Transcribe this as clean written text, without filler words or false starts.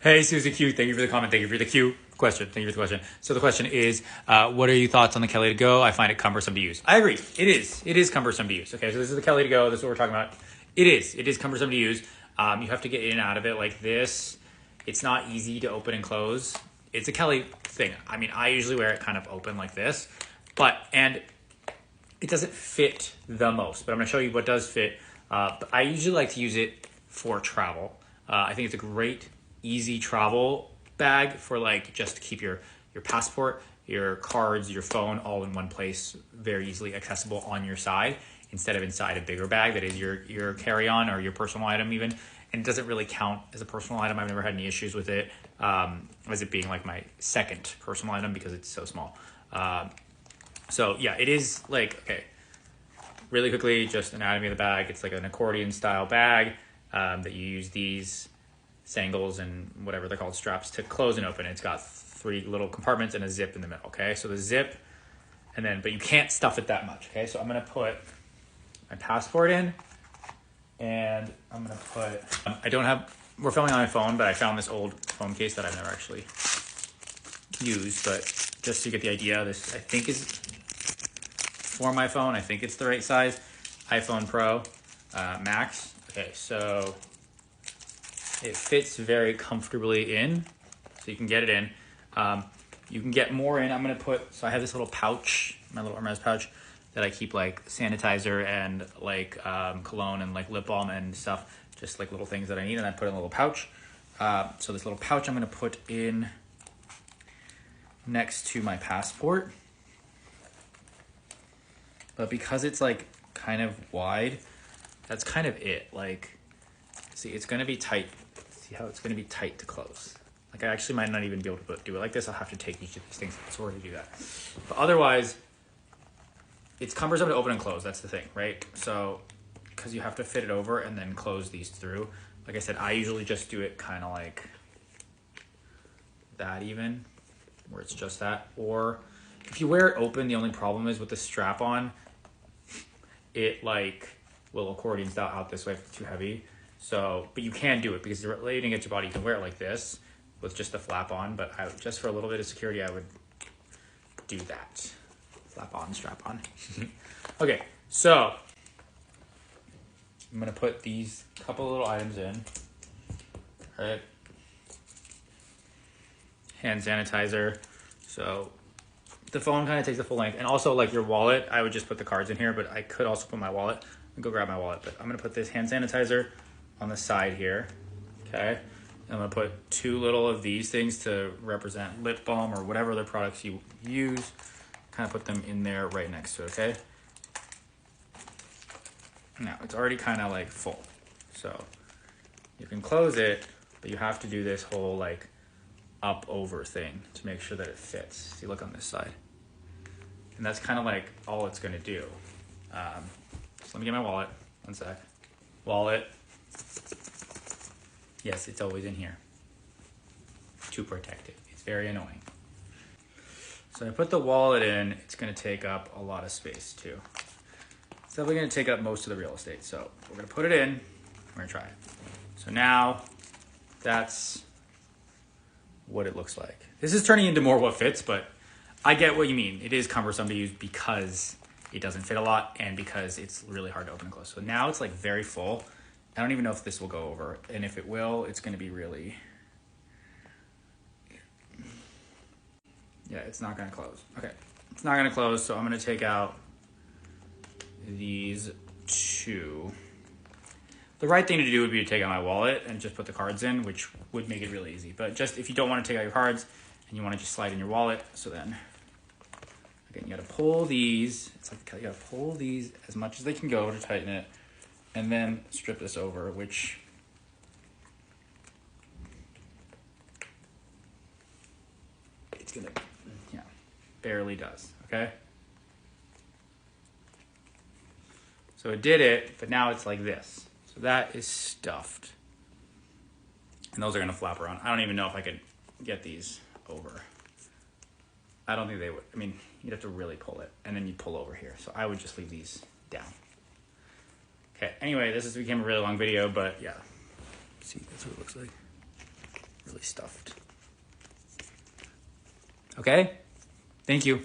Hey, Susie Q, thank you for the comment. Thank you for the Q question. Thank you for the question. So the question is, what are your thoughts on the Kelly to go? I find it cumbersome to use. I agree. It is. It is cumbersome to use. Okay, so this is the Kelly to go. This is what we're talking about. It is. It is cumbersome to use. You have to get in and out of it like this. It's not easy to open and close. It's a Kelly thing. I mean, I usually wear it kind of open like this, and it doesn't fit the most, but I'm gonna show you what does fit. But I usually like to use it for travel. I think it's a great, easy travel bag for like just to keep your passport, your cards, your phone all in one place, very easily accessible on your side instead of inside a bigger bag that is your carry-on or your personal item even. And it doesn't really count as a personal item. I've never had any issues with it, as it being like my second personal item because it's so small. So yeah, it is like, okay, really quickly, just anatomy of the bag. It's like an accordion style bag that you use these sangles and whatever they're called, straps, to close and open. It's got 3 little compartments and a zip in the middle, okay? So the zip, and then, but you can't stuff it that much, okay? So I'm gonna put my passport in, and I'm gonna put, we're filming on my phone, but I found this old phone case that I've never actually used, but just to get the idea, this I think is for my phone. I think it's the right size, iPhone Pro Max. Okay, so it fits very comfortably in, so you can get it in. You can get more in. I'm gonna put, so I have this little pouch, my little Hermes pouch, that I keep like sanitizer and like cologne and like lip balm and stuff, just like little things that I need, and I put in a little pouch. So this little pouch I'm gonna put in next to my passport. But because it's like kind of wide, that's kind of it. Like, see, it's gonna be tight. See how it's gonna be tight to close. Like I actually might not even be able to do it like this. I'll have to take each of these things sort of do that. But otherwise, it's cumbersome to open and close. That's the thing, right? So, because you have to fit it over and then close these through. Like I said, I usually just do it kind of like that even, where it's just that. Or if you wear it open, the only problem is with the strap on, it like will accordion style out this way if it's too heavy. So, but you can do it because you're laying against your body. You can wear it like this with just the flap on, but just for a little bit of security, I would do that. Flap on, strap on. Okay, so I'm gonna put these couple little items in. All right. Hand sanitizer. So the phone kind of takes the full length, and also like your wallet, I would just put the cards in here, but I could also put my wallet. I'll go grab my wallet, but I'm gonna put this hand sanitizer on the side here, okay? I'm gonna put 2 little of these things to represent lip balm or whatever other products you use. Kind of put them in there right next to it, okay? Now, it's already kind of like full, so you can close it, but you have to do this whole like up over thing to make sure that it fits. See, look on this side. And that's kind of like all it's gonna do. So let me get my wallet, 1 sec. Wallet. Yes, it's always in here to protect it. It's very annoying. So I put the wallet in, it's gonna take up a lot of space too. It's definitely gonna take up most of the real estate. So we're gonna put it in, we're gonna try it. So now that's what it looks like. This is turning into more what fits, but I get what you mean. It is cumbersome to use because it doesn't fit a lot and because it's really hard to open and close. So now it's like very full. I don't even know if this will go over, and if it will, it's gonna be really, yeah, it's not gonna close. Okay, it's not gonna close, so I'm gonna take out these 2. The right thing to do would be to take out my wallet and just put the cards in, which would make it really easy. But just if you don't want to take out your cards and you want to just slide in your wallet, so then, again, you gotta pull these, it's like you gotta pull these as much as they can go to tighten it, and then strip this over, which it's gonna, yeah, barely does, okay? So it did it, but now it's like this. So that is stuffed. And those are gonna flap around. I don't even know if I could get these over. I don't think they would. I mean, you'd have to really pull it, and then you'd pull over here. So I would just leave these down. Okay, anyway, this has became a really long video, but yeah. See, that's what it looks like. Really stuffed. Okay? Thank you.